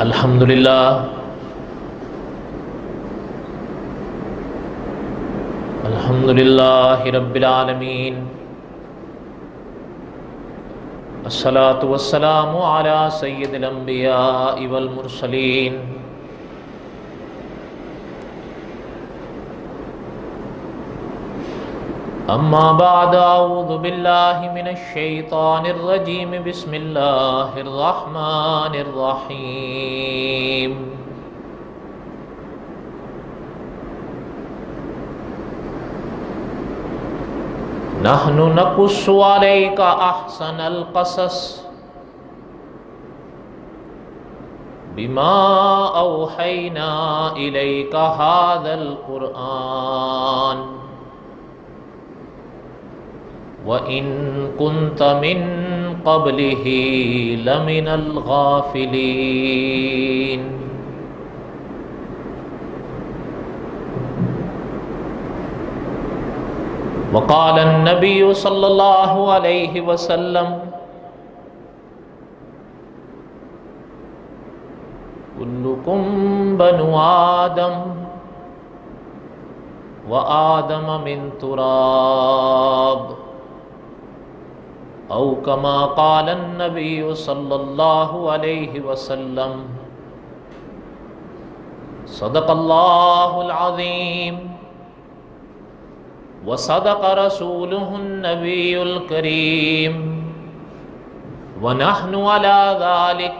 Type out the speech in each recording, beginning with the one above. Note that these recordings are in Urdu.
الحمدللہ رب العالمین، الصلاۃ والسلام علی سید الانبیاء والمرسلین، اما بعد، اعوذ باللہ من الشیطان الرجیم، بسم اللہ الرحمن الرحیم۔ نحن نقص علیک احسن القصص بما اوحینا الیک ھذا القرآن وَإِن كُنتَ مِن قَبْلِهِ لَمِنَ الْغَافِلِينَ۔ وقال النبي صلى الله عليه وسلم: كلكم بنو آدم وآدم من تراب، او کما قال النبی صلی اللہ علیہ وسلم۔ صدق اللہ العظیم وصدق رسولہ النبی الکریم، ونحن علی ذلک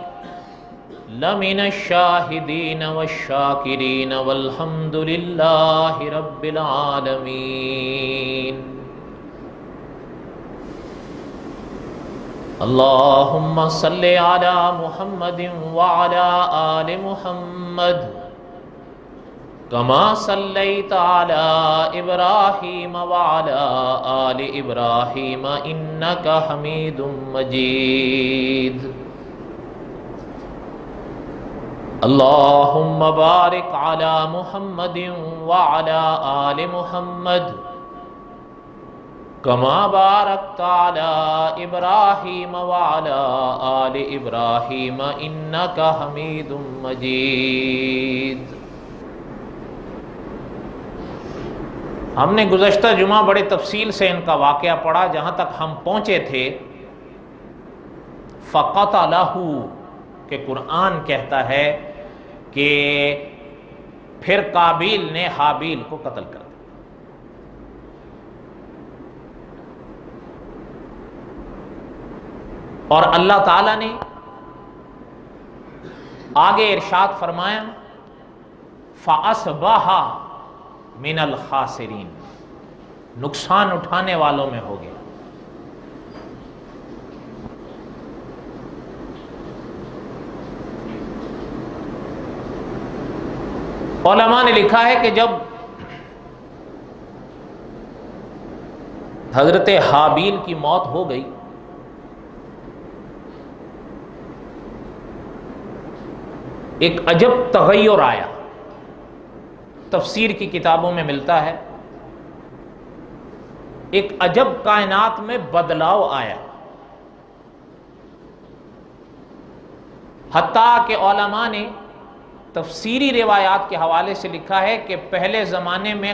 لمن الشاہدین والشاکرین، والحمد للہ رب العالمین۔ اللہم صل علی محمد وعلی آل محمد کما صلیت علی ابراہیم وعلی آل ابراہیم انک حمید مجید۔ اللہم بارک علی محمد وعلی آل محمد کما بارکت علی ابراہیم وعلی آل ابراہیم انک حمید مجید۔ ہم نے گزشتہ جمعہ بڑے تفصیل سے ان کا واقعہ پڑھا، جہاں تک ہم پہنچے تھے فَقَتَلَهُ، کہ قرآن کہتا ہے کہ پھر قابیل نے حابیل کو قتل کر دیا۔ اور اللہ تعالیٰ نے آگے ارشاد فرمایا فَأَصْبَحَ مِنَ الْخَاسِرِينَ، نقصان اٹھانے والوں میں ہو گیا۔ علماء نے لکھا ہے کہ جب حضرت حابیل کی موت ہو گئی ایک عجب تغیر آیا، تفسیر کی کتابوں میں ملتا ہے ایک عجب کائنات میں بدلاؤ آیا، حتیٰ کہ علماء نے تفسیری روایات کے حوالے سے لکھا ہے کہ پہلے زمانے میں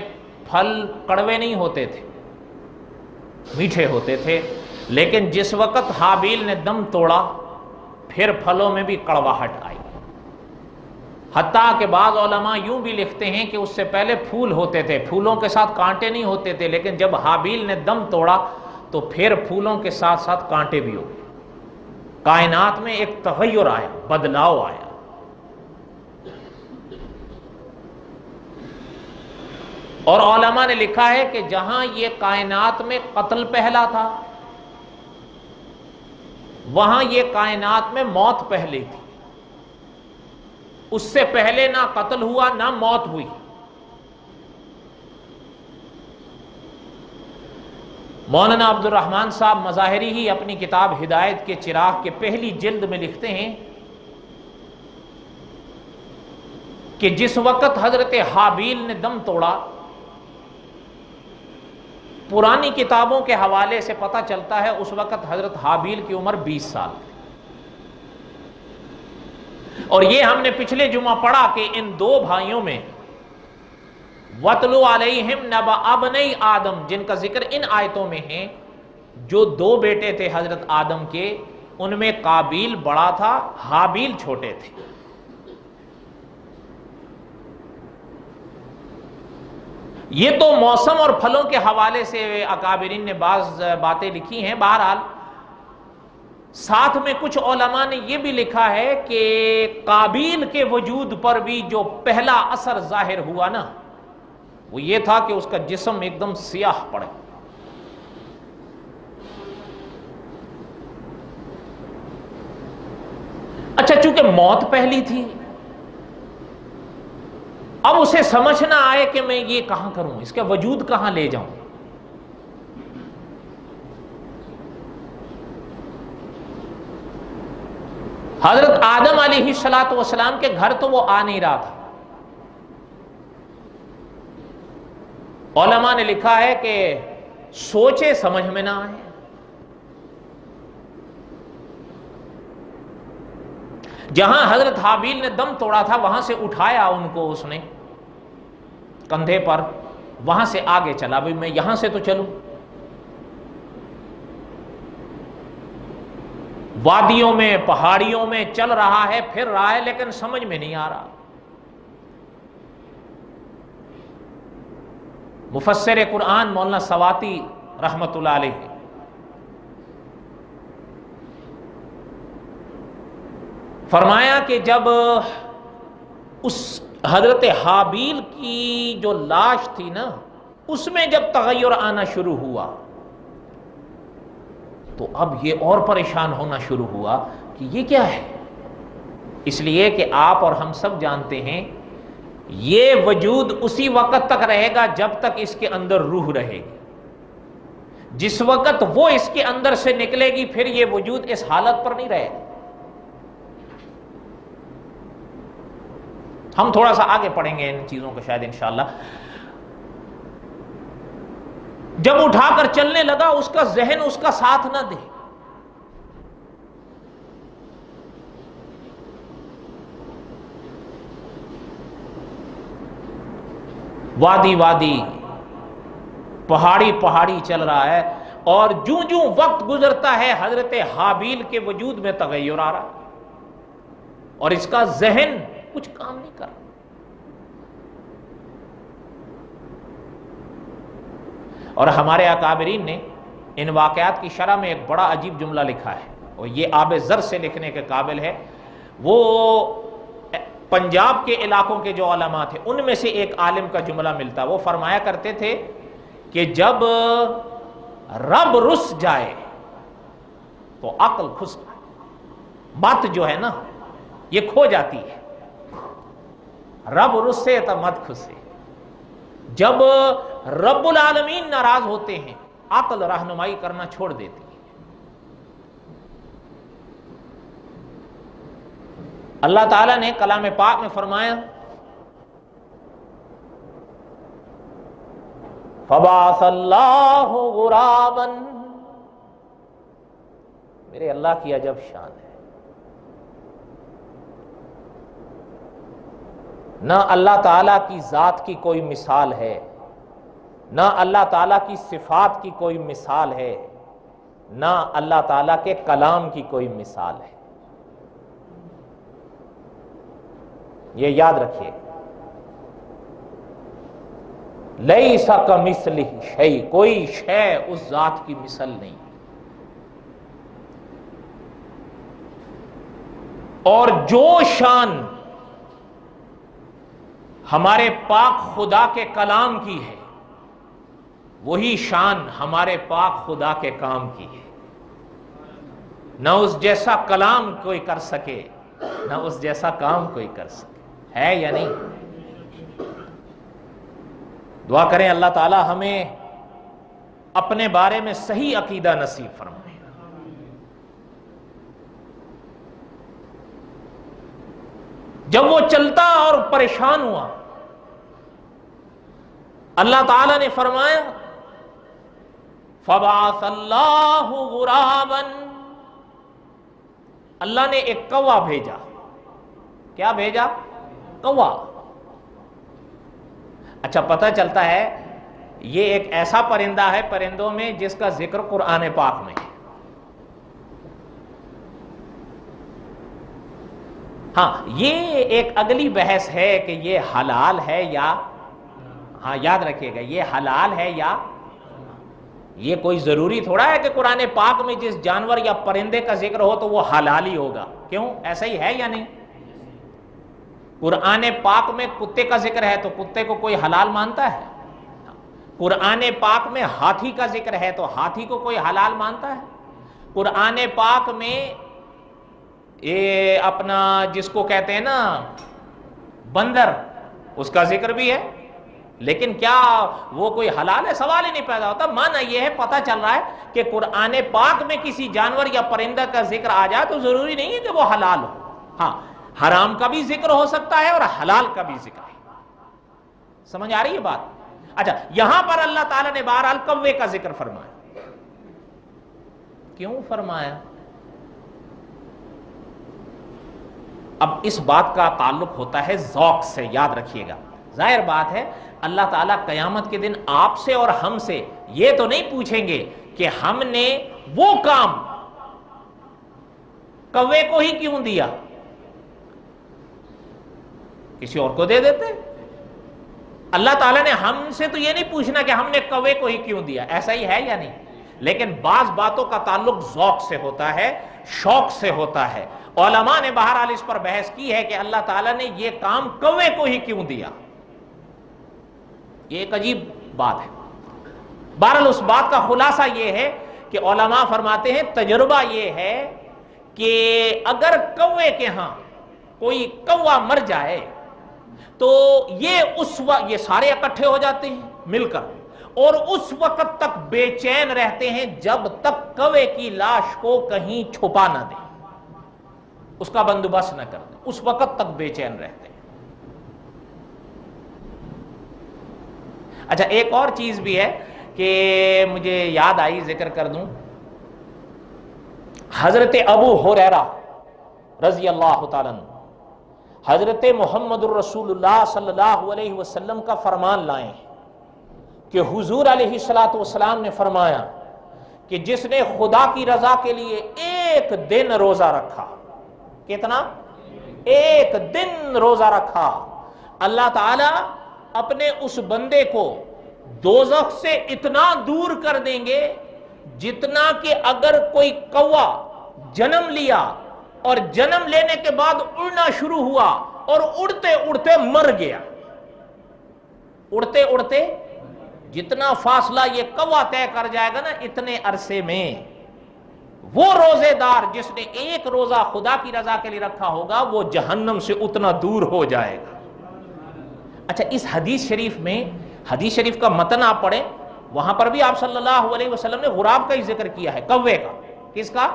پھل کڑوے نہیں ہوتے تھے، میٹھے ہوتے تھے، لیکن جس وقت حابیل نے دم توڑا پھر پھلوں میں بھی کڑواہٹ آئی۔ حتیٰ کہ بعض علماء یوں بھی لکھتے ہیں کہ اس سے پہلے پھول ہوتے تھے، پھولوں کے ساتھ کانٹے نہیں ہوتے تھے، لیکن جب حابیل نے دم توڑا تو پھر پھولوں کے ساتھ ساتھ کانٹے بھی ہو گئے۔ کائنات میں ایک تغیر آیا، بدلاؤ آیا۔ اور علماء نے لکھا ہے کہ جہاں یہ کائنات میں قتل پہلا تھا، وہاں یہ کائنات میں موت پہلی تھی۔ اس سے پہلے نہ قتل ہوا نہ موت ہوئی۔ مولانا عبد الرحمن صاحب مظاہری ہی اپنی کتاب ہدایت کے چراغ کے پہلی جلد میں لکھتے ہیں کہ جس وقت حضرت حابیل نے دم توڑا، پرانی کتابوں کے حوالے سے پتہ چلتا ہے اس وقت حضرت حابیل کی عمر 20 سال تھی۔ اور یہ ہم نے پچھلے جمعہ پڑھا کہ ان دو بھائیوں میں وَاتْلُ عَلَيْهِمْ نَبَأَ ابْنَيْ آدم جن کا ذکر ان آیتوں میں ہے، جو دو بیٹے تھے حضرت آدم کے، ان میں قابیل بڑا تھا، حابیل چھوٹے تھے۔ یہ تو موسم اور پھلوں کے حوالے سے اکابرین نے بعض باتیں لکھی ہیں۔ بہرحال ساتھ میں کچھ علماء نے یہ بھی لکھا ہے کہ قابیل کے وجود پر بھی جو پہلا اثر ظاہر ہوا نا، وہ یہ تھا کہ اس کا جسم ایک دم سیاہ پڑے۔ اچھا، چونکہ موت پہلی تھی، اب اسے سمجھ نہ آئے کہ میں یہ کہاں کروں، اس کا وجود کہاں لے جاؤں۔ حضرت آدم علیہ السلام کے گھر تو وہ آ نہیں رہا تھا۔ علماء نے لکھا ہے کہ سوچے سمجھ میں نہ آئے۔ جہاں حضرت حابیل نے دم توڑا تھا وہاں سے اٹھایا ان کو اس نے کندھے پر، وہاں سے آگے چلا، بھئی میں یہاں سے تو چلوں۔ وادیوں میں پہاڑیوں میں چل رہا ہے، پھر رہا ہے، لیکن سمجھ میں نہیں آ رہا۔ مفسر قرآن مولانا سواتی رحمت اللہ علیہ فرمایا کہ جب اس حضرت حابیل کی جو لاش تھی نا، اس میں جب تغیر آنا شروع ہوا تو اب یہ اور پریشان ہونا شروع ہوا کہ یہ کیا ہے۔ اس لیے کہ آپ اور ہم سب جانتے ہیں یہ وجود اسی وقت تک رہے گا جب تک اس کے اندر روح رہے گی۔ جس وقت وہ اس کے اندر سے نکلے گی پھر یہ وجود اس حالت پر نہیں رہے گا۔ ہم تھوڑا سا آگے پڑھیں گے ان چیزوں کو شاید انشاءاللہ۔ جب اٹھا کر چلنے لگا اس کا ذہن اس کا ساتھ نہ دے۔ وادی وادی، پہاڑی پہاڑی چل رہا ہے، اور جوں جوں وقت گزرتا ہے حضرت حابیل کے وجود میں تغیر آ رہا ہے اور اس کا ذہن کچھ کام نہیں کر رہا۔ اور ہمارے اکابرین نے ان واقعات کی شرح میں ایک بڑا عجیب جملہ لکھا ہے، اور یہ آب زر سے لکھنے کے قابل ہے۔ وہ پنجاب کے علاقوں کے جو علماء تھے ان میں سے ایک عالم کا جملہ ملتا، وہ فرمایا کرتے تھے کہ جب رب رس جائے تو عقل کھس جائے، بات جو ہے نا یہ کھو جاتی ہے۔ رب رسے تو مت کھسے۔ جب رب العالمین ناراض ہوتے ہیں عقل رہنمائی کرنا چھوڑ دیتی ہے۔ اللہ تعالیٰ نے کلام پاک میں فرمایا فَبَعَثَ اللَّهُ غُرَابًا، میرے اللہ کی عجب شان ہے۔ نہ اللہ تعالیٰ کی ذات کی کوئی مثال ہے، نہ اللہ تعالیٰ کی صفات کی کوئی مثال ہے، نہ اللہ تعالیٰ کے کلام کی کوئی مثال ہے۔ یہ یاد رکھیے، لیس کمثلہ شیء، کوئی شے اس ذات کی مثل نہیں۔ اور جو شان ہمارے پاک خدا کے کلام کی ہے وہی شان ہمارے پاک خدا کے کام کی ہے۔ نہ اس جیسا کلام کوئی کر سکے، نہ اس جیسا کام کوئی کر سکے، ہے یا نہیں؟ دعا کریں اللہ تعالی ہمیں اپنے بارے میں صحیح عقیدہ نصیب فرمائے۔ جب وہ چلتا اور پریشان ہوا، اللہ تعالیٰ نے فرمایا فَبَعَثَ اللَّهُ غُرَابًا، اللہ نے ایک کوا بھیجا۔ کیا بھیجا؟ کوا۔ اچھا، پتہ چلتا ہے یہ ایک ایسا پرندہ ہے پرندوں میں جس کا ذکر قرآن پاک میں ہے۔ ہاں، یہ ایک اگلی بحث ہے کہ یہ حلال ہے یا، ہاں یاد رکھیے گا، یہ حلال ہے یا، یہ کوئی ضروری تھوڑا ہے کہ قرآن پاک میں جس جانور یا پرندے کا ذکر ہو تو وہ حلال ہی ہوگا۔ کیوں؟ ایسا ہی ہے یا نہیں؟ قرآن پاک میں کتے کا ذکر ہے تو کتے کو کوئی حلال مانتا ہے؟ قرآن پاک میں ہاتھی کا ذکر ہے تو ہاتھی کو کوئی حلال مانتا ہے؟ قرآن پاک میں یہ اپنا جس کو کہتے ہیں نا بندر، اس کا ذکر بھی ہے، لیکن کیا وہ کوئی حلال ہے؟ سوال ہی نہیں پیدا ہوتا۔ معنی یہ ہے، پتہ چل رہا ہے کہ قرآن پاک میں کسی جانور یا پرندہ کا ذکر آ جائے تو ضروری نہیں ہے کہ وہ حلال ہو۔ ہاں، حرام کا بھی ذکر ہو سکتا ہے اور حلال کا بھی ذکر ہے۔ سمجھ آ رہی ہے بات؟ اچھا، یہاں پر اللہ تعالیٰ نے بہرحال کوے کا ذکر فرمایا۔ کیوں فرمایا؟ اب اس بات کا تعلق ہوتا ہے ذوق سے، یاد رکھیے گا۔ ظاہر بات ہے اللہ تعالیٰ قیامت کے دن آپ سے اور ہم سے یہ تو نہیں پوچھیں گے کہ ہم نے وہ کام کوے کو ہی کیوں دیا، کسی اور کو دے دیتے۔ اللہ تعالیٰ نے ہم سے تو یہ نہیں پوچھنا کہ ہم نے کوے کو ہی کیوں دیا، ایسا ہی ہے یا نہیں؟ لیکن بعض باتوں کا تعلق ذوق سے ہوتا ہے، شوق سے ہوتا ہے۔ علماء نے بہرحال اس پر بحث کی ہے کہ اللہ تعالیٰ نے یہ کام کوے کو ہی کیوں دیا۔ یہ ایک عجیب بات ہے۔ بہرحال اس بات کا خلاصہ یہ ہے کہ علماء فرماتے ہیں تجربہ یہ ہے کہ اگر کوے کے ہاں کوئی کوا مر جائے تو یہ سارے اکٹھے ہو جاتے ہیں مل کر، اور اس وقت تک بے چین رہتے ہیں جب تک کوے کی لاش کو کہیں چھپا نہ دیں، اس کا بندوبست نہ کر دیں، اس وقت تک بے چین رہتے ہیں۔ اچھا، ایک اور چیز بھی ہے کہ مجھے یاد آئی، ذکر کر دوں۔ حضرت ابو ہریرہ رضی اللہ تعالیٰ عنہ حضرت محمد الرسول اللہ صلی اللہ علیہ وسلم کا فرمان لائے ہیں کہ حضور علیہ السلام نے فرمایا کہ جس نے خدا کی رضا کے لیے ایک دن روزہ رکھا، کتنا؟ ایک دن روزہ رکھا، اللہ تعالیٰ اپنے اس بندے کو دوزخ سے اتنا دور کر دیں گے جتنا کہ اگر کوئی کوا جنم لیا اور جنم لینے کے بعد اڑنا شروع ہوا اور اڑتے اڑتے مر گیا، اڑتے اڑتے جتنا فاصلہ یہ کوا طے کر جائے گا نا اتنے عرصے میں، وہ روزے دار جس نے ایک روزہ خدا کی رضا کے لیے رکھا ہوگا وہ جہنم سے اتنا دور ہو جائے گا۔ اچھا، اس حدیث شریف میں، حدیث شریف کا متن آپ پڑھیں، وہاں پر بھی آپ صلی اللہ علیہ وسلم نے غراب کا ہی ذکر کیا ہے، کوے کا۔ کس کا؟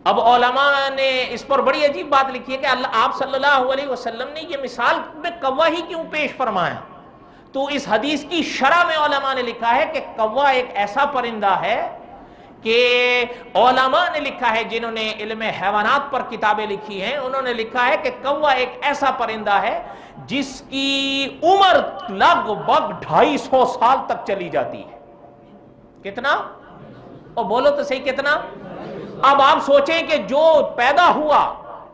اب علماء نے اس پر بڑی عجیب بات لکھی ہے کہ آپ صلی اللہ علیہ وسلم نے یہ مثال میں کوا ہی کیوں پیش فرمایا؟ تو اس حدیث کی شرح میں علماء نے لکھا ہے کہ کوا ایک ایسا پرندہ ہے کہ علماء نے لکھا ہے، جنہوں نے علم حیوانات پر کتابیں لکھی ہیں، انہوں نے لکھا ہے کہ کوا ایک ایسا پرندہ ہے جس کی عمر لگ بھگ 250 سال تک چلی جاتی ہے۔ کتنا؟ اور بولو تو صحیح، کتنا؟ اب آپ سوچیں کہ جو پیدا ہوا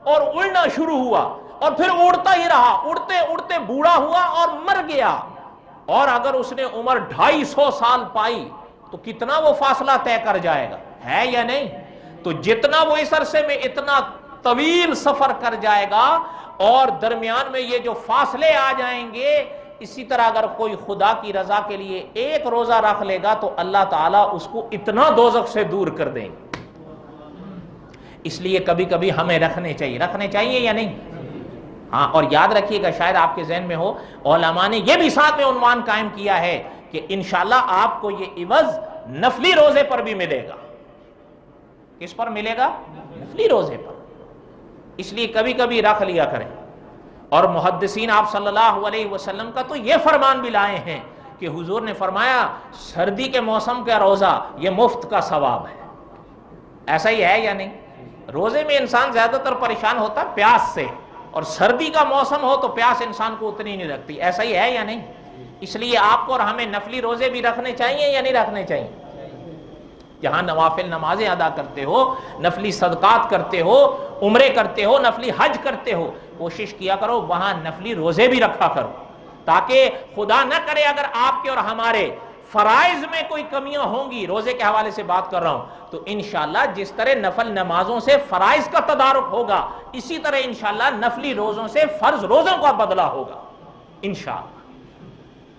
اور اڑنا شروع ہوا اور پھر اڑتا ہی رہا، اڑتے اڑتے بوڑھا ہوا اور مر گیا، اور اگر اس نے عمر 250 سال پائی تو کتنا وہ فاصلہ طے کر جائے گا، ہے یا نہیں؟ تو جتنا وہ اس عرصے میں اتنا طویل سفر کر جائے گا، اور درمیان میں یہ جو فاصلے آ جائیں گے، اسی طرح اگر کوئی خدا کی رضا کے لیے ایک روزہ رکھ لے گا تو اللہ تعالیٰ اس کو اتنا دوزخ سے دور کر دیں گے۔ اس لیے کبھی کبھی ہمیں رکھنے چاہیے یا نہیں؟ ہاں، اور یاد رکھیے گا، شاید آپ کے ذہن میں ہو، علماء نے یہ بھی ساتھ میں عنوان قائم کیا ہے کہ انشاءاللہ آپ کو یہ عوض نفلی روزے پر بھی ملے گا۔ کس پر ملے گا؟ نفلی روزے پر۔ اس لیے کبھی کبھی رکھ لیا کریں۔ اور محدثین آپ صلی اللہ علیہ وسلم کا تو یہ فرمان بھی لائے ہیں کہ حضور نے فرمایا سردی کے موسم کا روزہ یہ مفت کا ثواب ہے۔ ایسا ہی ہے یا نہیں؟ روزے میں انسان زیادہ تر پریشان ہوتا ہے پیاس سے، اور سردی کا موسم ہو تو پیاس انسان کو اتنی نہیں لگتی. ایسا ہی ہے یا نہیں؟ اس لیے آپ کو اور ہمیں نفلی روزے بھی رکھنے چاہیے یا نہیں رکھنے چاہیے؟ جہاں نوافل نمازیں ادا کرتے ہو، نفلی صدقات کرتے ہو، عمرے کرتے ہو، نفلی حج کرتے ہو، کوشش کیا کرو وہاں نفلی روزے بھی رکھا کرو، تاکہ خدا نہ کرے اگر آپ کے اور ہمارے فرائض میں کوئی کمیاں ہوں گی، روزے کے حوالے سے بات کر رہا ہوں، تو انشاءاللہ جس طرح نفل نمازوں سے فرائض کا تدارک ہوگا، اسی طرح انشاءاللہ نفلی روزوں سے فرض روزوں کا بدلہ ہوگا انشاءاللہ.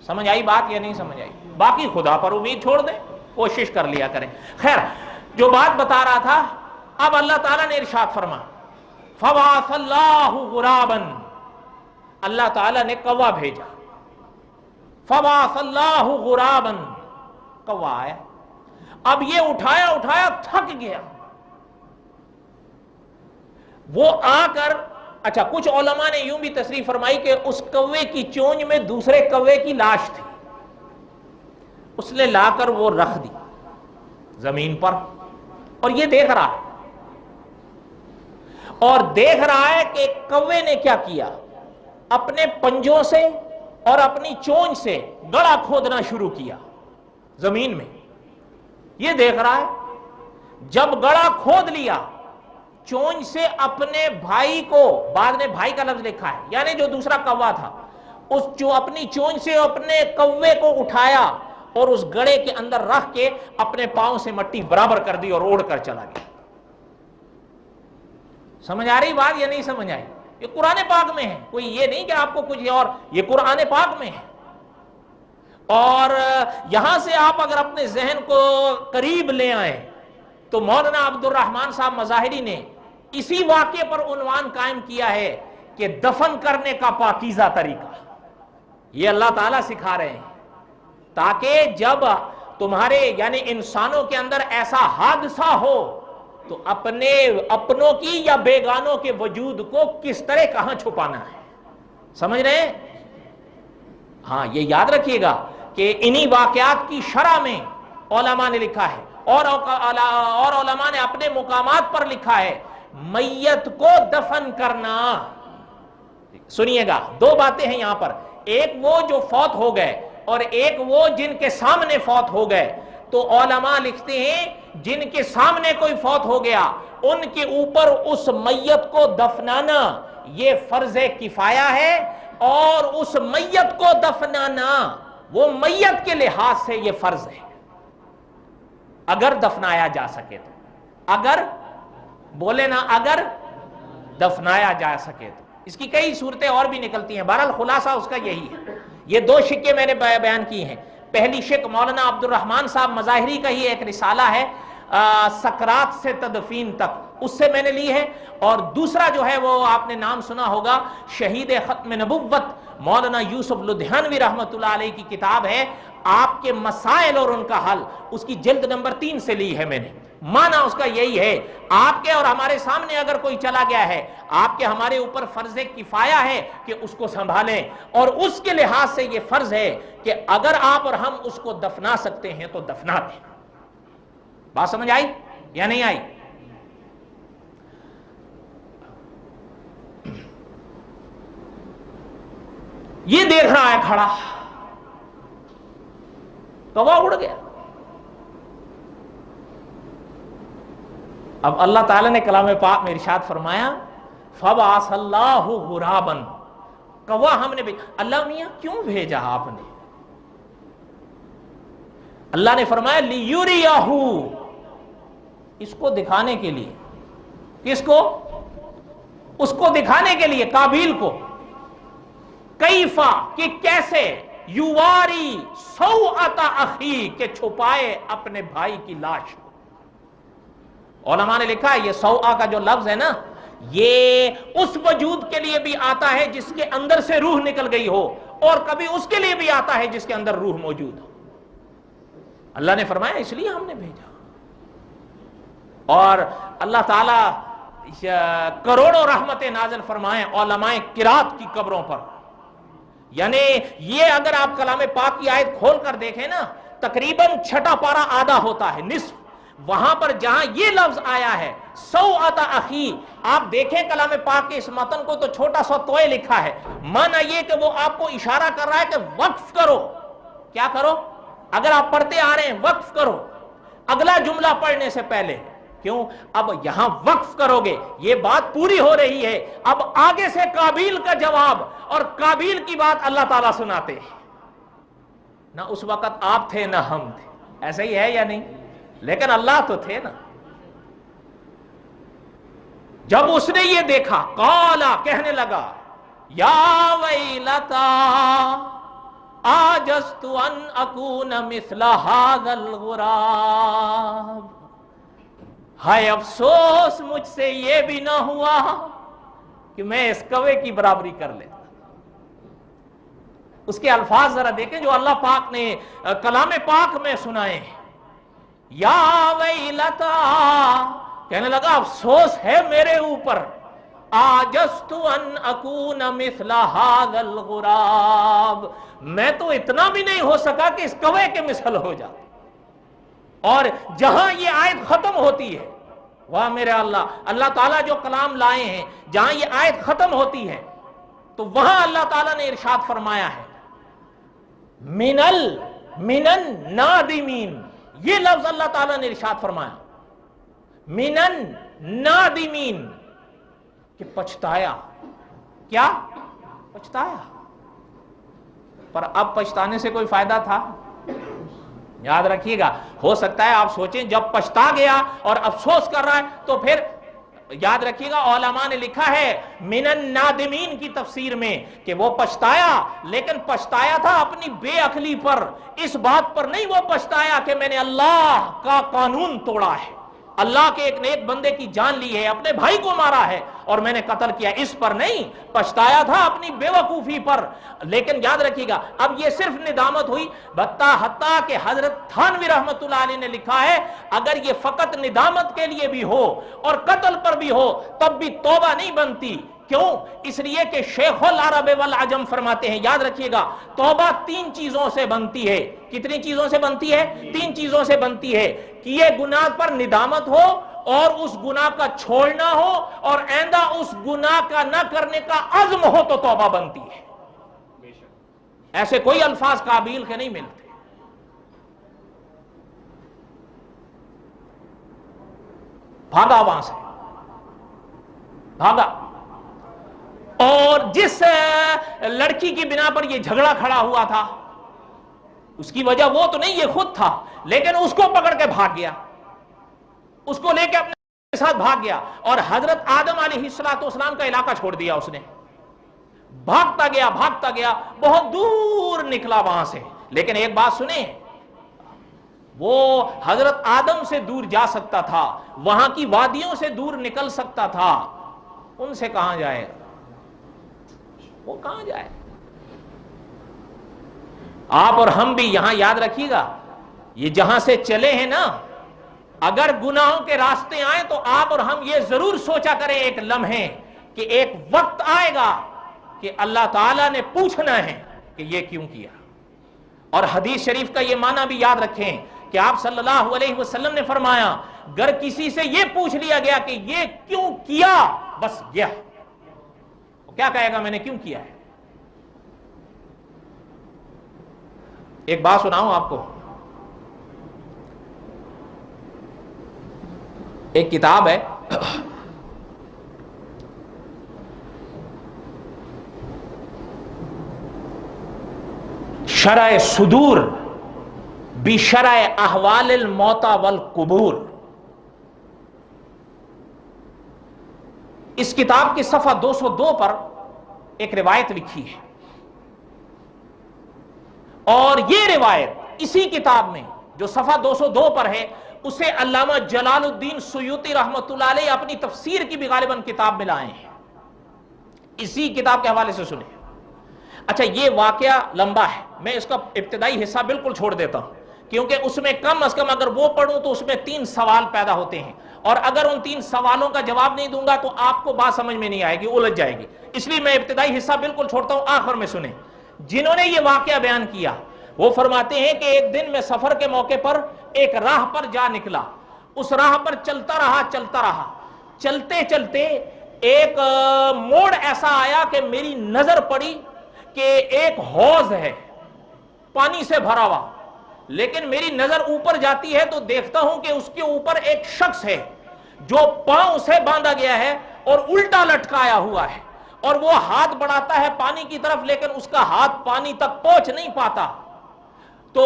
سمجھ آئی بات یا نہیں سمجھ آئی؟ باقی خدا پر امید چھوڑ دیں، کوشش کر لیا کریں. خیر، جو بات بتا رہا تھا، اب اللہ تعالیٰ نے ارشاد فرما فَبَعَثَ اللَّهُ غُرَابًا، اللہ تعالیٰ نے کوا بھیجا. فَبَعَثَ اللَّهُ غُرَابًا، کوا آیا. اب یہ اٹھایا تھک گیا. وہ آ کر، اچھا کچھ علماء نے یوں بھی تصریح فرمائی کہ اس کوے کی چونچ میں دوسرے کوے کی لاش تھی، اس نے لا کر وہ رکھ دی زمین پر، اور یہ دیکھ رہا ہے، اور دیکھ رہا ہے کہ کوے نے کیا کیا، اپنے پنجوں سے اور اپنی چونچ سے گڑھا کھودنا شروع کیا زمین میں. یہ دیکھ رہا ہے، جب گڑھا کھود لیا چونچ سے اپنے بھائی کو، بعد میں بھائی کا لفظ لکھا ہے، یعنی جو دوسرا کوا تھا، اس جو اپنی چونچ سے اپنے کوے کو اٹھایا اور اس گڑھے کے اندر رکھ کے اپنے پاؤں سے مٹی برابر کر دی اور اڑ کر چلا گیا. سمجھ آ رہی بات یا نہیں سمجھ آئی؟ یہ قرآن پاک میں ہے، کوئی یہ نہیں کہ آپ کو کچھ اور، یہ قرآن پاک میں ہے. اور یہاں سے آپ اگر اپنے ذہن کو قریب لے آئیں تو مولانا عبد الرحمن صاحب مظاہری نے اسی واقعے پر عنوان قائم کیا ہے کہ دفن کرنے کا پاکیزہ طریقہ یہ اللہ تعالیٰ سکھا رہے ہیں، تاکہ جب تمہارے یعنی انسانوں کے اندر ایسا حادثہ ہو تو اپنوں کی یا بیگانوں کے وجود کو کس طرح کہاں چھپانا ہے. سمجھ رہے ہیں؟ ہاں یہ یاد رکھیے گا کہ انہی واقعات کی شرح میں علماء نے لکھا ہے، اور علماء نے اپنے مقامات پر لکھا ہے، میت کو دفن کرنا. سنیے گا، دو باتیں ہیں یہاں پر، ایک وہ جو فوت ہو گئے اور ایک وہ جن کے سامنے فوت ہو گئے. تو علماء لکھتے ہیں جن کے سامنے کوئی فوت ہو گیا ان کے اوپر اس میت کو دفنانا یہ فرض کفایہ ہے، اور اس میت کو دفنانا وہ میت کے لحاظ سے یہ فرض ہے اگر دفنایا جا سکے تو. اگر بولے نا، اگر دفنایا جا سکے تو. اس کی کئی صورتیں اور بھی نکلتی ہیں، بہرحال خلاصہ اس کا یہی ہے. یہ دو شکے میں نے بیان کی ہیں. پہلی شک مولانا عبد الرحمن صاحب مظاہری کا ہی ایک رسالہ ہے سکرات سے تدفین تک، اس سے میں نے لی ہے. اور دوسرا جو ہے وہ آپ نے نام سنا ہوگا، شہید ختم نبوت مولانا یوسف لدھیانوی رحمۃ اللہ علیہ کی کتاب ہے آپ کے مسائل اور ان کا حل، اس کی جلد نمبر 3 سے لی ہے میں نے. معنی اس کا یہی ہے، آپ کے اور ہمارے سامنے اگر کوئی چلا گیا ہے، آپ کے ہمارے اوپر فرض کفایہ ہے کہ اس کو سنبھالیں، اور اس کے لحاظ سے یہ فرض ہے کہ اگر آپ اور ہم اس کو دفنا سکتے ہیں تو دفنا دیں. بات سمجھ آئی یا نہیں آئی؟ یہ دیکھ رہا ہے کھڑا، کوا اڑ گیا. اب اللہ تعالیٰ نے کلام پاک میں ارشاد فرمایا فَبَعَثَ اللَّهُ غُرَابًا، کوا ہم نے اللہ میاں کیوں بھیجا آپ نے؟ اللہ نے فرمایا لِيُرِيَهُ، اس کو دکھانے کے لیے. کس کو؟ اس کو دکھانے کے لیے، قابیل کو. کیفا، کہ کیسے، یواری سوءۃ اخی، کہ چھپائے اپنے بھائی کی لاش کو. علماء نے لکھا ہے یہ سوء کا جو لفظ ہے نا، یہ اس وجود کے لیے بھی آتا ہے جس کے اندر سے روح نکل گئی ہو، اور کبھی اس کے لیے بھی آتا ہے جس کے اندر روح موجود ہو. اللہ نے فرمایا اس لیے ہم نے بھیجا. اور اللہ تعالیٰ کروڑوں رحمتیں نازل فرمائیں علماء قرات کی قبروں پر. یعنی یہ اگر آپ کلام پاک کی آیت کھول کر دیکھیں نا، تقریباً چھٹا پارا آدھا ہوتا ہے، نصف وہاں پر جہاں یہ لفظ آیا ہے سوءۃ اخی، آپ دیکھیں کلام پاک کے اس متن کو تو چھوٹا سا توئے لکھا ہے، معنی یہ کہ وہ آپ کو اشارہ کر رہا ہے کہ وقف کرو. کیا کرو؟ اگر آپ پڑھتے آ رہے ہیں وقف کرو اگلا جملہ پڑھنے سے پہلے. کیوں؟ اب یہاں وقف کرو گے، یہ بات پوری ہو رہی ہے. اب آگے سے قابیل کا جواب اور قابیل کی بات اللہ تعالیٰ سناتے ہیں. نہ اس وقت آپ تھے نہ ہم تھے، ایسا ہی ہے یا نہیں؟ لیکن اللہ تو تھے نا. جب اس نے یہ دیکھا قالا، کہنے لگا یا ویلتا عجزت ان اکون مثل ھذا الغراب، ہائے افسوس مجھ سے یہ بھی نہ ہوا کہ میں اس کوے کی برابری کر لیتا. اس کے الفاظ ذرا دیکھیں جو اللہ پاک نے کلام پاک میں سنائے ہیں. یا ویلتا، کہنے لگا افسوس ہے میرے اوپر، عجزت ان اکون مثل ھذا الغراب، میں تو اتنا بھی نہیں ہو سکا کہ اس کوے کے مثل ہو جا. اور جہاں یہ آیت ختم ہوتی ہے، واہ میرے اللہ، اللہ تعالیٰ جو کلام لائے ہیں جہاں یہ آیت ختم ہوتی ہے تو وہاں اللہ تعالیٰ نے ارشاد فرمایا ہے من النادمین. یہ لفظ اللہ تعالیٰ نے ارشاد فرمایا من النادمین، کہ پچھتایا. کیا؟ پچھتایا. پر اب پچھتانے سے کوئی فائدہ تھا؟ یاد رکھیے گا، ہو سکتا ہے آپ سوچیں جب پچھتا گیا اور افسوس کر رہا ہے تو پھر یاد رکھیے گا علماء نے لکھا ہے من النادمین کی تفسیر میں کہ وہ پچھتایا، لیکن پچھتایا تھا اپنی بے عقلی پر، اس بات پر نہیں وہ پچھتایا کہ میں نے اللہ کا قانون توڑا ہے، اللہ کے ایک نیک بندے کی جان لی ہے، اپنے بھائی کو مارا ہے اور میں نے قتل کیا، اس پر نہیں پچھتایا تھا اپنی بے وقوفی پر. لیکن یاد رکھیے گا اب یہ صرف ندامت ہوئی، حتیٰ کہ حضرت تھانوی رحمۃ اللہ علیہ نے لکھا ہے اگر یہ فقط ندامت کے لیے بھی ہو اور قتل پر بھی ہو تب بھی توبہ نہیں بنتی. کیوں؟ اس لیے کہ شیخ العرب والعجم فرماتے ہیں، یاد رکھیے گا توبہ 3 چیزوں سے بنتی ہے. کتنی چیزوں سے بنتی ہے؟ 3 چیزوں سے بنتی ہے. کیے گناہ پر ندامت ہو اور اس گناہ کا چھوڑنا ہو اور آئندہ اس گناہ کا نہ کرنے کا عزم ہو تو توبہ بنتی ہے. ایسے کوئی الفاظ قابیل کے نہیں ملتے. بھاگا وہاں سے، بھاگا. اور جس لڑکی کی بنا پر یہ جھگڑا کھڑا ہوا تھا اس کی وجہ وہ تو نہیں، یہ خود تھا، لیکن اس کو پکڑ کے بھاگ گیا، اس کو لے کے اپنے ساتھ بھاگ گیا اور حضرت آدم علیہ السلام کا علاقہ چھوڑ دیا اس نے. بھاگتا گیا بہت دور نکلا وہاں سے. لیکن ایک بات سنیں، وہ حضرت آدم سے دور جا سکتا تھا، وہاں کی وادیوں سے دور نکل سکتا تھا، ان سے کہاں جائے؟ وہ کہاں جائے؟ آپ اور ہم بھی یہاں یاد رکھیے گا یہ جہاں سے چلے ہیں نا، اگر گناہوں کے راستے آئیں تو آپ اور ہم یہ ضرور سوچا کریں ایک لمحے کہ ایک وقت آئے گا کہ اللہ تعالیٰ نے پوچھنا ہے کہ یہ کیوں کیا. اور حدیث شریف کا یہ معنی بھی یاد رکھیں کہ آپ صلی اللہ علیہ وسلم نے فرمایا اگر کسی سے یہ پوچھ لیا گیا کہ یہ کیوں کیا، بس گیا، وہ کیا کہے گا؟ میں نے کیوں کیا ہے. ایک بات سناؤں آپ کو، ایک کتاب ہے شرح صدور بشرح احوال الموتى والقبور. اس کتاب کی صفحہ 202 پر ایک روایت لکھی ہے، اور یہ روایت اسی کتاب میں جو صفحہ 202 پر ہے اسے علامہ جلال الدین سیوطی رحمۃ اللہ علیہ اپنی تفسیر کی بھی غالباً کتاب میں لائے ہیں. اسی کتاب کے حوالے سے سنیں. اچھا یہ واقعہ لمبا ہے، میں اس کا ابتدائی حصہ بالکل چھوڑ دیتا ہوں کیونکہ اس میں کم از کم اگر وہ پڑھوں تو اس میں 3 سوال پیدا ہوتے ہیں، اور اگر ان 3 سوالوں کا جواب نہیں دوں گا تو آپ کو بات سمجھ میں نہیں آئے گی، الجھ جائے گی. اس لیے میں ابتدائی حصہ بالکل چھوڑتا ہوں، آخر میں سنیں. جنہوں نے یہ واقعہ بیان کیا وہ فرماتے ہیں کہ ایک دن میں سفر کے موقع پر ایک راہ پر جا نکلا اس راہ پر چلتا رہا چلتے چلتے ایک موڑ ایسا آیا کہ میری نظر پڑی کہ ایک حوض ہے پانی سے بھرا ہوا، لیکن میری نظر اوپر جاتی ہے تو دیکھتا ہوں کہ اس کے اوپر ایک شخص ہے جو پاؤں سے باندھا گیا ہے اور الٹا لٹکایا ہوا ہے، اور وہ ہاتھ بڑھاتا ہے پانی کی طرف لیکن اس کا ہاتھ پانی تک پہنچ نہیں پاتا۔ تو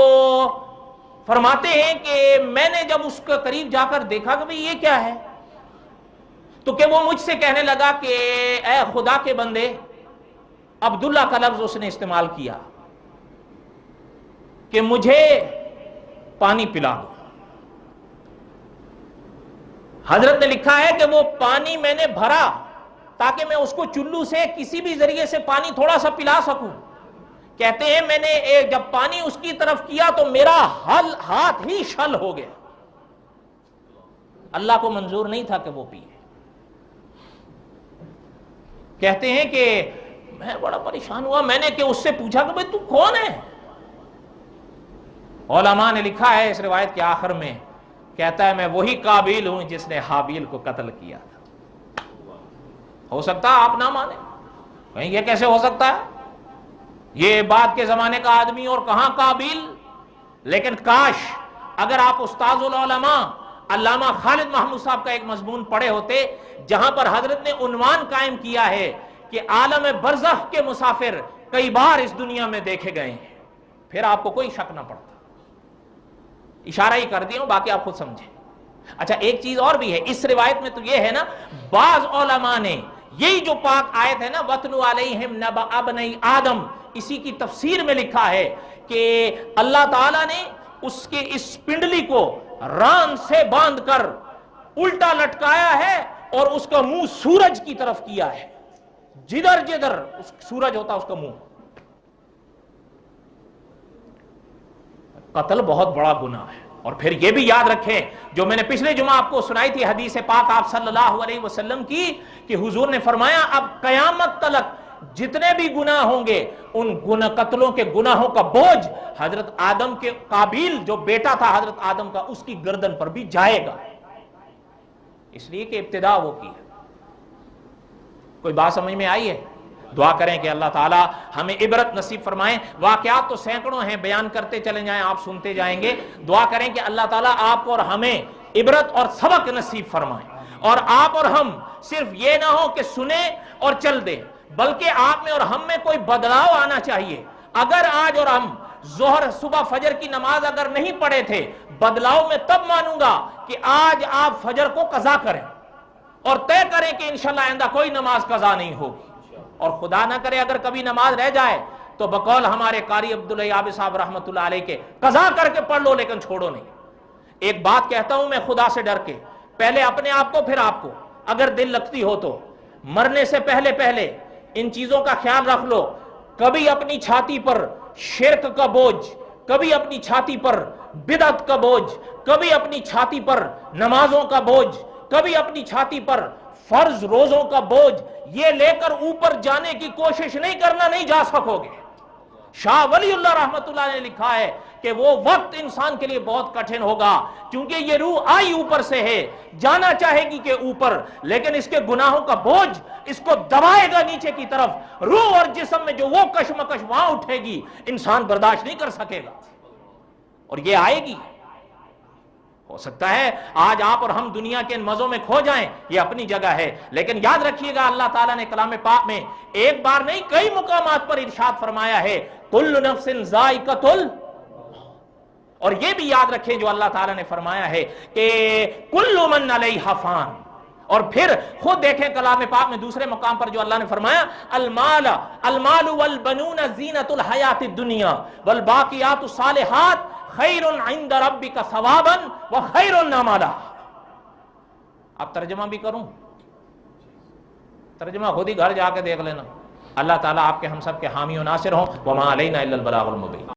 فرماتے ہیں کہ میں نے جب اس کے قریب جا کر دیکھا کہ بھئی یہ کیا ہے، تو کہ وہ مجھ سے کہنے لگا کہ اے خدا کے بندے، عبداللہ کا لفظ اس نے استعمال کیا کہ مجھے پانی پلا دو۔ حضرت نے لکھا ہے کہ وہ پانی میں نے بھرا تاکہ میں اس کو چلو سے کسی بھی ذریعے سے پانی تھوڑا سا پلا سکوں۔ کہتے ہیں میں نے جب پانی اس کی طرف کیا تو میرا ہاتھ ہی شل ہو گیا۔ اللہ کو منظور نہیں تھا کہ وہ پیے۔ کہتے ہیں کہ میں بڑا پریشان ہوا، میں نے کہ اس سے پوچھا کہ بھئی تو کون ہے؟ علماء نے لکھا ہے اس روایت کے آخر میں، کہتا ہے میں وہی قابیل ہوں جس نے حابیل کو قتل کیا تھا۔ ہو سکتا ہے آپ نہ مانیں، کہیں یہ کیسے ہو سکتا ہے، یہ بعد کے زمانے کا آدمی اور کہاں قابیل۔ لیکن کاش اگر آپ استاذ العلماء علامہ خالد محمود صاحب کا ایک مضمون پڑھے ہوتے جہاں پر حضرت نے عنوان قائم کیا ہے کہ عالم برزخ کے مسافر کئی بار اس دنیا میں دیکھے گئے ہیں، پھر آپ کو کوئی شک نہ پڑتا۔ اشارہ ہی کر دیا ہوں، باقی آپ خود سمجھیں۔ اچھا ایک چیز اور بھی ہے اس روایت میں، تو یہ ہے نا بعض علماء نے یہی جو پاک آیت ہے نا وَاتْلُ عَلَيْهِمْ نَبَأَ ابْنَيْ آدم، اسی کی تفسیر میں لکھا ہے کہ اللہ تعالیٰ نے اس کے اس پنڈلی کو ران سے باندھ کر الٹا لٹکایا ہے اور اس کا منہ سورج کی طرف کیا ہے، جدھر جدھر سورج ہوتا اس کا منہ۔ قتل بہت بڑا گناہ ہے۔ اور پھر یہ بھی یاد رکھیں جو میں نے پچھلے جمعہ آپ کو سنائی تھی حدیث پاک آپ صلی اللہ علیہ وسلم کی، کہ حضور نے فرمایا اب قیامت تلک جتنے بھی گناہ ہوں گے ان قتلوں کے گناہوں کا بوجھ حضرت آدم کے قابیل جو بیٹا تھا حضرت آدم کا اس کی گردن پر بھی جائے گا، اس لیے کہ ابتدا وہ کی ہے۔ کوئی بات سمجھ میں آئی ہے؟ دعا کریں کہ اللہ تعالیٰ ہمیں عبرت نصیب فرمائیں۔ واقعات تو سینکڑوں ہیں، بیان کرتے چلے جائیں، آپ سنتے جائیں گے۔ دعا کریں کہ اللہ تعالیٰ آپ اور ہمیں عبرت اور سبق نصیب فرمائیں، اور آپ اور ہم صرف یہ نہ ہو کہ سنیں اور چل دیں، بلکہ آپ میں اور ہم میں کوئی بدلاؤ آنا چاہیے۔ اگر آج اور ہم ظہر صبح فجر کی نماز اگر نہیں پڑھے تھے، بدلاؤ میں تب مانوں گا کہ آج آپ فجر کو قضا کریں اور طے کریں کہ انشاءاللہ آئندہ کوئی نماز قضا نہیں ہوگی، اور خدا نہ کرے اگر کبھی نماز رہ جائے تو بقول ہمارے قاری عبداللہ یابی صاحب رحمۃ اللہ علیہ کے قضا کر کے پڑھ لو لیکن چھوڑو نہیں۔ ایک بات کہتا ہوں میں خدا سے ڈر کے، پہلے اپنے آپ کو پھر آپ کو، اگر دل لگتی ہو تو مرنے سے پہلے ان چیزوں کا خیال رکھ لو۔ کبھی اپنی چھاتی پر شرک کا بوجھ، کبھی اپنی چھاتی پر بدعت کا بوجھ، کبھی اپنی چھاتی پر نمازوں کا بوجھ، کبھی اپنی چھاتی پر فرض روزوں کا بوجھ یہ لے کر اوپر جانے کی کوشش نہیں کرنا، نہیں جا سکو گے۔ شاہ ولی اللہ رحمت اللہ نے لکھا ہے کہ وہ وقت انسان کے لیے بہت کٹھن ہوگا، کیونکہ یہ روح آئی اوپر سے ہے، جانا چاہے گی کہ اوپر، لیکن اس کے گناہوں کا بوجھ اس کو دبائے گا نیچے کی طرف۔ روح اور جسم میں جو وہ کشمکش وہاں اٹھے گی انسان برداشت نہیں کر سکے گا، اور یہ آئے گی۔ ہو سکتا ہے آج آپ اور ہم دنیا کے ان مزوں میں کھو جائیں، یہ اپنی جگہ ہے، لیکن یاد رکھیے گا اللہ تعالیٰ نے کلام پاک میں ایک بار نہیں کئی مقامات پر ارشاد فرمایا ہے کل نفس ذائقۃ اور یہ بھی یاد رکھیں جو اللہ تعالیٰ نے فرمایا ہے کہ کل من علیہا فان، اور پھر خود دیکھیں کلام پاک میں دوسرے مقام پر جو اللہ نے فرمایا المال والبنون زینۃ الحیات الدنیا والباقیات الصالحات خیر عند ربک ثوابا وخیر امالا۔ اب ترجمہ بھی کروں، ترجمہ خود ہی گھر جا کے دیکھ لینا۔ اللہ تعالیٰ آپ کے ہم سب کے حامی و ناصر ہوں۔ وما علینا الا البلاغ المبین۔